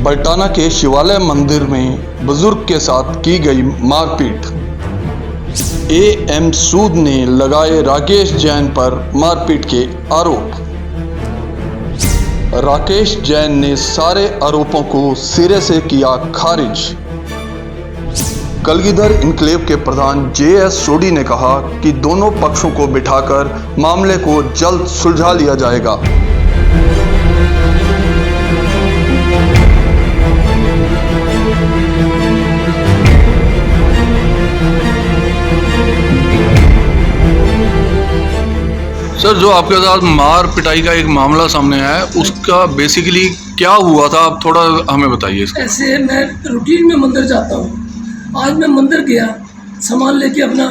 बल्टाना के शिवालय मंदिर में बुजुर्ग के साथ की गई मारपीट। एएम सूद ने लगाए राकेश जैन पर मारपीट के आरोप। राकेश जैन ने सारे आरोपों को सिरे से किया खारिज। कलगीधर इनक्लेव के प्रधान जेएस सोडी ने कहा कि दोनों पक्षों को बिठाकर मामले को जल्द सुलझा लिया जाएगा। सर, जो आपके साथ मार पिटाई का एक मामला सामने आया है, उसका बेसिकली क्या हुआ था, आप थोड़ा हमें बताइए इसका। ऐसे मैं रूटीन में मंदिर जाता हूँ। आज मैं मंदिर गया, सामान लेके अपना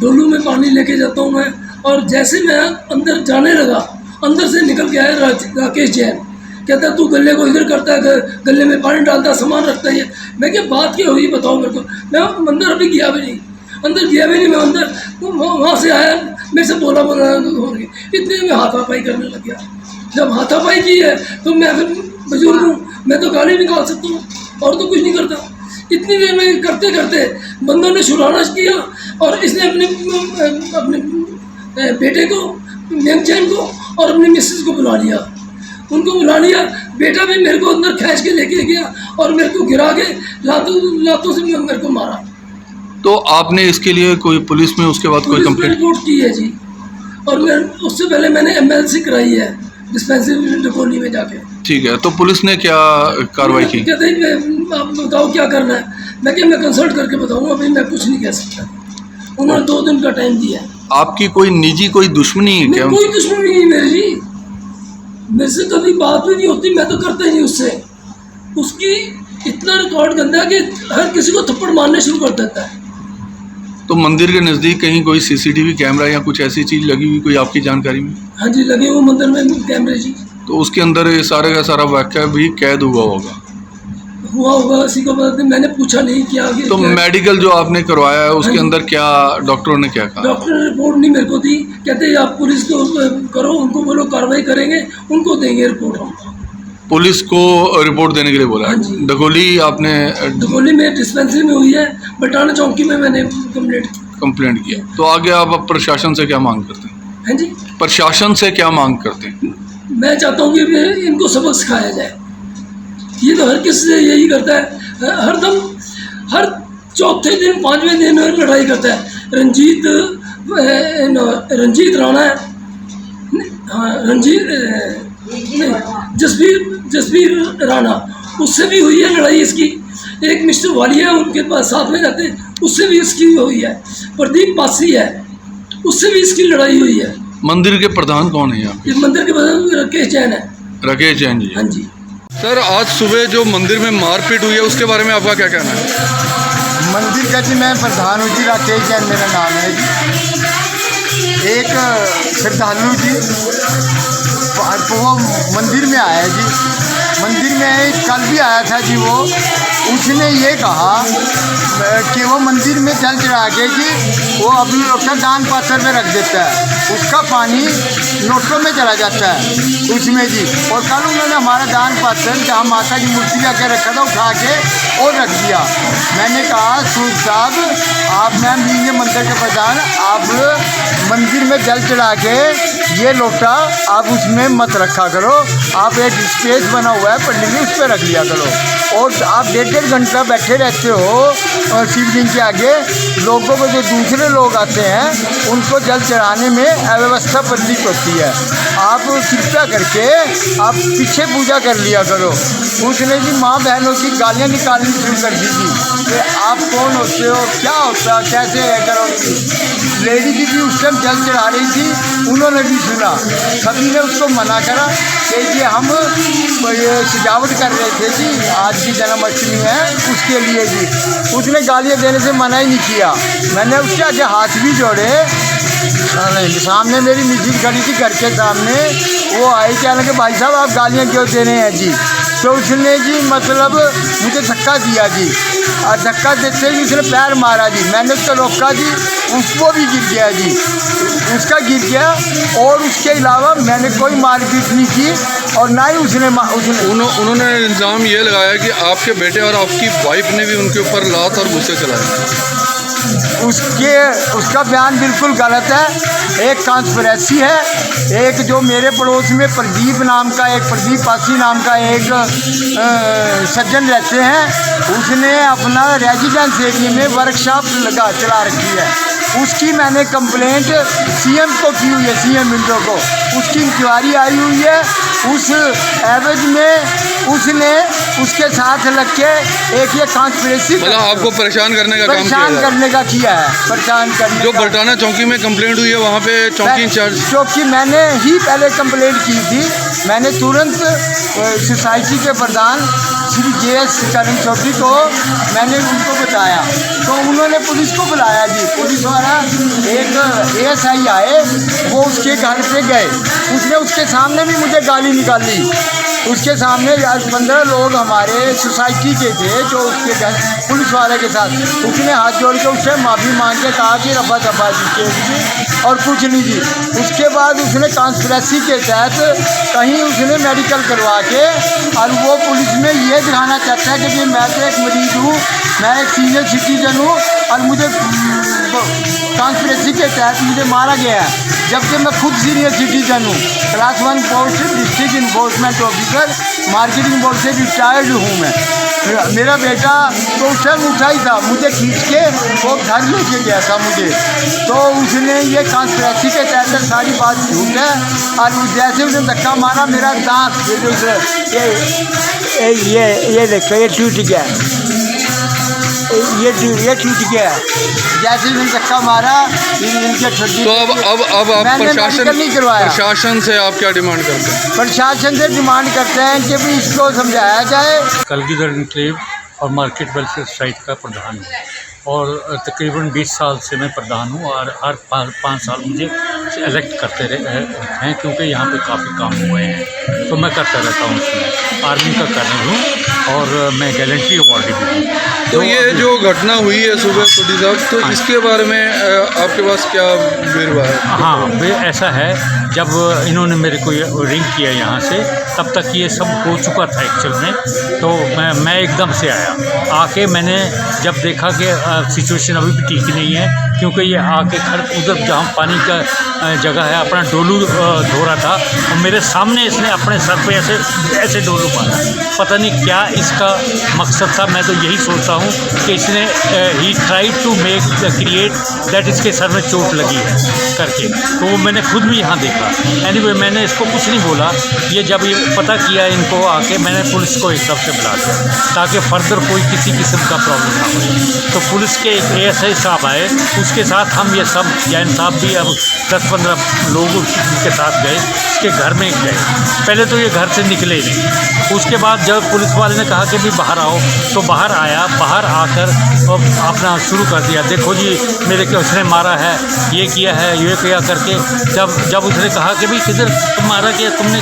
डोलू में पानी लेके जाता हूँ मैं, और जैसे मैं अंदर जाने लगा, अंदर से निकल के आया राकेश जैन। कहता है तू गले को इधर करता है, गले में पानी डालता है, सामान रखता है। मैं क्या बात क्या हुई बताओ मेरे को। मैं अंदर अभी गया भी नहीं, अंदर गया भी नहीं। मैं अंदर वहाँ से आया, मेरे से बोला हो रही, इतने में हाथापाई करने लग गया। जब हाथापाई की है तो मैं फिर बुजुर्ग हूँ, मैं तो गाली निकाल सकता हूँ और तो कुछ नहीं करता। इतनी देर में करते करते बंदों ने छुड़ाना किया, और इसने अपने बेटे को, मेमचैन को, और अपनी मिसेज को बुला लिया। उनको बुला लिया, बेटा भी मेरे को अंदर खींच के लेके गया और मेरे को गिरा के लातों से मेरे को मारा। तो आपने इसके लिए कोई पुलिस में उसके बाद कोई कंप्लेंट रिपोर्ट की है जी, और मैं उससे पहले मैंने एमएलसी कराई है डिस्पेंसरी डकोली में जाके। ठीक है, तो पुलिस ने क्या कार्रवाई की? कहते हैं आप बताओ क्या करना है। मैं कंसल्ट करके बताऊंगा, अभी मैं कुछ नहीं कह सकता। उन्होंने 2 दिन का टाइम दिया। आपकी कोई निजी कोई दुश्मनी है क्या? कोई दुश्मनी नहीं मेरी जी, मेरे से कभी बात भी नहीं होती, मैं तो करता ही नहीं उससे। उसकी इतना रिकॉर्ड गंदा है कि हर किसी को थप्पड़ मारने शुरू कर देता है। तो मंदिर के नज़दीक कहीं कोई सीसीटीवी कैमरा या कुछ ऐसी चीज़ लगी हुई कोई आपकी जानकारी में? हाँ जी, लगे हुए मंदिर में कैमरे जी। तो उसके अंदर ये सारे का सारा वाक़या भी कैद हुआ होगा? हुआ होगा, इसी को पता नहीं, मैंने पूछा नहीं कि आगे। तो मेडिकल जो आपने करवाया है उसके अंदर क्या डॉक्टरों ने क्या कहा? डॉक्टर ने रिपोर्ट नहीं मेरे को दी। कहते आप पुलिस को करो, उनको बोलो कार्रवाई करेंगे, उनको देंगे रिपोर्ट हम। पुलिस को रिपोर्ट देने के लिए बोला? हाँ जी। दगोली आपने? दगोली में डिस्पेंसरी में हुई है, बल्टाना चौकी में मैंने कंप्लेंट किया। तो आगे आप प्रशासन से क्या मांग करते हैं? हाँ जी, प्रशासन से क्या मांग करते हैं? मैं चाहता हूँ कि इनको सबक सिखाया जाए। ये तो हर किसी से यही करता है, हरदम हर चौथे दिन 5वें दिन लड़ाई करता है। रंजीत राणा है, हाँ जसवीर राणा, उससे भी हुई है लड़ाई इसकी। एक मिस्टर वालिया उनके पास साथ में जाते हैं, उससे भी इसकी हुई है। प्रदीप पासी है, उससे भी इसकी लड़ाई हुई है। मंदिर के प्रधान कौन है यहाँ? मंदिर के प्रधान राकेश जैन है। राकेश जैन जी? हाँ जी। सर, आज सुबह जो मंदिर में मारपीट हुई है उसके बारे में आपका क्या कहना है? मंदिर का जी मैं प्रधान हूँ जी, राकेश जैन मेरा नाम है जी। एक श्रद्धालु जी वो मंदिर में आया है जी, मंदिर में कल भी आया था जी। वो उसने ये कहा कि वो मंदिर में जल चढ़ा के जी वो अपनी लोटा दान पात्र में रख देता है, उसका पानी लोटों में चला जाता है उसमें जी। और कल उन्होंने हमारा दान पात्र जहाँ माता की मूर्ति लगा रखा था उठा के और रख दिया। मैंने कहा सूद साहब, आप मैम जी मंदिर के प्रधान, आप मंदिर में जल चढ़ा के ये लोटा आप उसमें मत रखा करो, आप एक स्पेस बना हुआ है पंडित जी, उस पर रख लिया करो। और आप 1.5 घंटा बैठे रहते हो शिवलिंग के आगे, लोगों को जो दूसरे लोग आते हैं उनको जल चढ़ाने में अव्यवस्था प्रतीत होती है। आप कृपया करके आप पीछे पूजा कर लिया करो। उसने जी माँ बहनों की गालियाँ निकालनी शुरू कर दी थी कि आप कौन होते हो, क्या होता, कैसे है करोगी। लेडी जी भी उस टाइम जल चढ़ा रही थी, उन्होंने भी सुना, सभी ने उसको मना करा कि जी हम ये सजावट कर रहे थे जी, आज की जन्माष्टमी है उसके लिए जी। उसने गालियाँ देने से मना ही नहीं किया। मैंने उसके आगे हाथ भी जोड़े, सामने मेरी मिसिज खड़ी थी घर के सामने, वो आई कहने के भाई साहब आप गालियाँ क्यों दे रहे हैं जी। तो उसने जी मतलब मुझे धक्का दिया जी, और धक्का देते ही उसने पैर मारा जी। मैंने उसको रोका जी, उसको भी गिर गया जी, उसका गिर गया। और उसके अलावा मैंने कोई मारपीट नहीं की और ना ही उसने उन्होंने इल्ज़ाम ये लगाया कि आपके बेटे और आपकी वाइफ ने भी उनके ऊपर लात और गुस्से चलाए। उसका बयान बिल्कुल गलत है। एक कॉन्स्पिरेसी है, एक जो मेरे पड़ोस में प्रदीप पासी नाम का एक सज्जन रहते हैं, उसने अपना रेजिडेंस एरिया में वर्कशॉप चला रखी है। उसकी मैंने कंप्लेंट सीएम को की हुई है, सीएम विंडो को। उसकी इंक्वायरी आई हुई है। उस एवज में उसने उसके साथ लग के एक ये कॉन्स्पिरेसी, मतलब आपको परेशान करने का काम किया है, परेशान करने जो बल्टाना चौकी में कंप्लेंट हुई है वहाँ पे चौकी इंचार्ज, चौकी मैंने ही पहले कंप्लेंट की थी। मैंने तुरंत सोसाइटी के प्रधान श्री JS करण चौधरी को मैंने उनको बताया, तो उन्होंने पुलिस को बुलाया जी। पुलिस वाला एक ASI आए, वो उसके घर पे गए। उसने उसके सामने भी मुझे गाली निकाली। उसके सामने 15 लोग हमारे सोसाइटी के थे जो उसके घर पुलिस वाले के साथ, उसने हाथ जोड़ के उससे माफ़ी मांग के कहा कि रब्बा दब्बा जी और कुछ नहीं जी। उसके बाद उसने कॉन्स्पिरेसी के तहत कहीं उसने मेडिकल करवा के और वो पुलिस में ये दिखाना चाहता है कि मैं तो एक मरीज़ हूँ, मैं एक सीनियर सिटीजन हूँ और मुझे कॉन्स्पिरेसी के तहत मुझे मारा गया है, जबकि मैं खुद सीनियर सिटीजन हूँ। Class 1 post district enforcement officer marketing board से रिटायर्ड हूँ मैं। मेरा बेटा तो उस टाइम उठा ही था, मुझे खींच के वो घर लेके गया था मुझे। तो उसने ये कॉन्स्पिरेसी के तहत सारी बात झूठ है। और जैसे उसने धक्का मारा, मेरा दांत ये देखो ये टूट गया, ये टूट गया। जैसे उन्होंने धक्का मारा इनके ठड्डी। तो अब आप प्रशासन से आप क्या डिमांड करते हैं? प्रशासन से डिमांड करते हैं कि भी इसको समझाया जाए। कलगीधर एन्क्लेव और मार्केट वेलफेयर सोसाइटी का प्रधान हूँ और तकरीबन 20 साल से मैं प्रधान हूँ और हर 5 साल मुझे इलेक्ट करते रहे हैं, क्योंकि यहाँ पे काफ़ी काम हुए हैं, तो मैं करता रहता हूँ। उसमें आर्मी का कर्नल हूँ और मैं गैलेंट्री अवार्डी भी हूँ। तो ये जो घटना हुई है सुबह सुधी साहब, तो इसके बारे में आपके पास क्या वेरवा है? हाँ, वे ऐसा है, जब इन्होंने मेरे को रिंग किया यहाँ से, तब तक ये सब हो चुका था एक्चुअल में। तो मैं एकदम से आया, आके मैंने जब देखा कि सिचुएशन अभी भी ठीक नहीं है, क्योंकि ये आके घर उधर जहाँ पानी का जगह है अपना डोलू धो रहा था और मेरे सामने इसने अपने सर पे ऐसे डोलू मारा। पता नहीं क्या इसका मकसद था। मैं तो यही सोचता हूँ कि इसने ही tried to make create that इसके सर में चोट लगी है करके, तो वो मैंने खुद भी यहाँ देखा। एनीवे मैंने इसको कुछ नहीं बोला। ये जब ये पता किया इनको आके, मैंने पुलिस को एक तरफ से बुला दिया ताकि फर्दर कोई किसी किस्म का प्रॉब्लम ना हो। तो पुलिस के एक ASI साहब आए, उसके साथ हम ये सब जैन साहब भी अब 10-15 लोग उसके साथ गए, इसके घर में गए। पहले तो ये घर से निकले नहीं। उसके बाद जब पुलिस वाले ने कहा कि भी बाहर आओ, तो बाहर आया। बाहर आकर अपना शुरू कर दिया, देखो जी मेरे को उसने मारा है, ये किया है, ये किया करके। जब उसने कहा कि भाई किधर तुम मारा, कि तुमने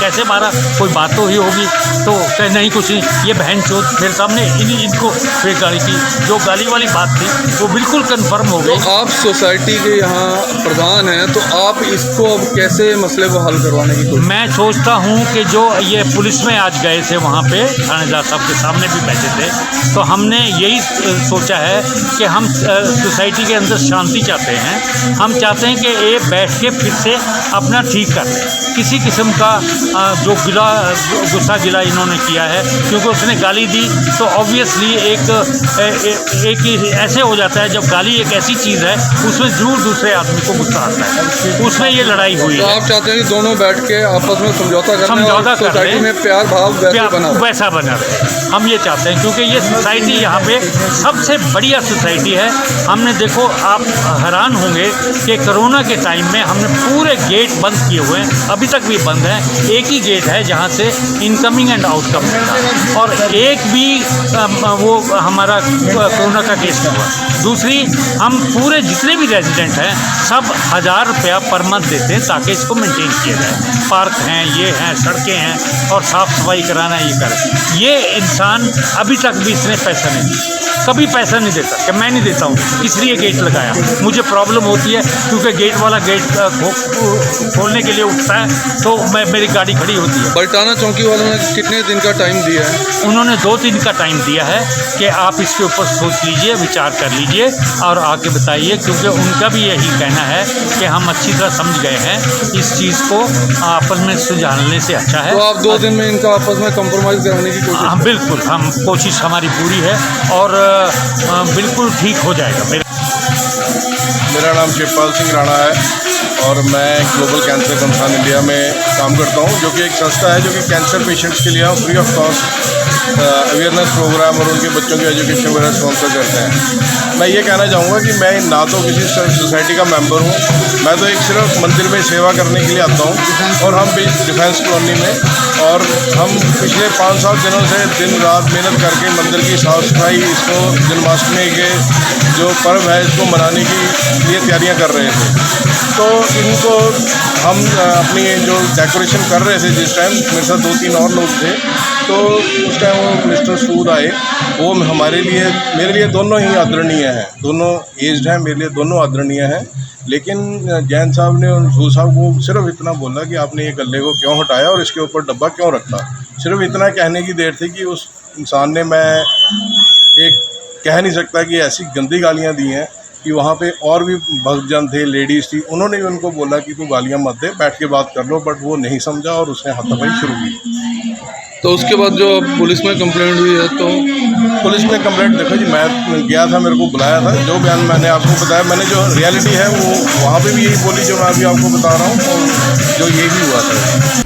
कैसे मारा, कोई बात तो ही होगी, तो कहे नहीं कुछ नहीं, ये बहन चोद मेरे सामने इनको फिर गाली की। जो गाली वाली बात थी वो बिल्कुल कंफर्म हो गई। तो आप सोसाइटी के यहाँ प्रधान हैं, तो आप इसको अब कैसे मसले को हल करवाने की कोशिश? मैं सोचता हूँ कि जो ये पुलिस में आज गए थे वहाँ पे, थानेदार साहब के सामने भी बैठे थे, तो हमने यही सोचा है कि हम सोसाइटी के अंदर शांति चाहते हैं। हम चाहते हैं कि ये बैठ के फिर से अपना ठीक कर लें। किसी किस्म का जो गुस्सा गिला इन्होंने किया है, क्योंकि उसने गाली दी, तो ऑब्वियसली एक ऐसे हो जाता है, जब गाली एक ऐसी चीज़ है उसमें जरूर दूसरे आदमी को गुस्सा आता है। उसमें ये लड़ाई हुई तो है। आप चाहते हैं कि दोनों बैठ के आपस में समझौता कर सोसाइटी में प्यार भाव वैसा बना रहे। हम ये चाहते हैं, क्योंकि ये सोसाइटी यहाँ पे सबसे बढ़िया सोसाइटी है। हमने देखो, आप हैरान होंगे कि कोरोना के टाइम में हमने पूरे गेट बंद किए हुए हैं, अभी तक भी बंद हैं। एक ही गेट है जहाँ से इनकमिंग एंड आउटकमिंग है, और एक भी वो हमारा कोरोना का केस नहीं हुआ। दूसरी, हम पूरे जितने भी रेजिडेंट हैं सब 1000 रुपया पर मंथ देते हैं ताकि इसको मेंटेन किया जाए। पार्क हैं, ये हैं, सड़कें हैं, और साफ़ सफाई कराना ये करें। ये इंसान अभी तक भी इसने पैसा नहीं दिया। कभी पैसा नहीं देता कि मैं नहीं देता हूँ, इसलिए गेट लगाया। मुझे प्रॉब्लम होती है क्योंकि गेट वाला गेट खोलने के लिए उठता है तो मेरी गाड़ी खड़ी होती है। बल्टाना चौकी वालों ने कितने दिन का टाइम दिया है? उन्होंने 2 दिन का टाइम दिया है कि आप इसके ऊपर सोच लीजिए, विचार कर लीजिए और आके बताइए, क्योंकि उनका भी यही कहना है कि हम अच्छी तरह समझ गए हैं, इस चीज़ को आपस में सुलझाने से अच्छा है। तो आप 2 दिन में इनका आपस में कंप्रोमाइज़ कराने की कोशिश? हाँ बिल्कुल, हम कोशिश हमारी पूरी है और बिल्कुल ठीक हो जाएगा। मेरा नाम शिवपाल सिंह राणा है और मैं ग्लोबल कैंसर कंसर्न इंडिया में काम करता हूं, जो कि एक संस्था है जो कि कैंसर पेशेंट्स के लिए हम free of cost awareness programme और उनके बच्चों की एजुकेशन वगैरह स्पॉन्सर करते हैं। मैं ये कहना चाहूँगा कि मैं ना तो किसी सोसाइटी का मेंबर हूँ, मैं तो एक सिर्फ मंदिर में सेवा करने के लिए आता हूँ और हम भी डिफेंस कॉलोनी में, और हम पिछले 5-7 दिनों से दिन रात मेहनत करके मंदिर की साफ़ सफाई, इसको जन्माष्टमी के जो पर्व है इसको मनाने की लिए तैयारियां कर रहे थे। तो इनको हम अपनी जो डेकोरेशन कर रहे थे, जिस टाइम मेरे साथ 2-3 और लोग थे, तो उस टाइम वो मिस्टर सूद आए। वो मेरे लिए दोनों ही आदरणीय हैं, दोनों एज्ड हैं, मेरे लिए दोनों आदरणीय हैं। लेकिन जैन साहब ने उन सूद साहब को सिर्फ इतना बोला कि आपने ये गले को क्यों हटाया और इसके ऊपर डब्बा क्यों रखा। सिर्फ इतना कहने की देर थी कि उस इंसान ने, मैं एक कह नहीं सकता कि ऐसी गंदी गालियाँ दी हैं कि वहाँ पे और भी भक्तजन थे, लेडीज़ थी, उन्होंने भी उनको बोला कि तू गालियाँ मत दे, बैठ के बात कर लो, बट वो नहीं समझा और उसने हाथापाई शुरू की। तो उसके बाद जो पुलिस में कंप्लेंट हुई है, तो पुलिस में कंप्लेंट, देखो जी मैं गया था, मेरे को बुलाया था, जो बयान मैंने आपको बताया, मैंने जो रियलिटी है वो वहाँ पे भी यही बोली जो मैं अभी आपको बता रहा हूँ, और जो ये भी हुआ था।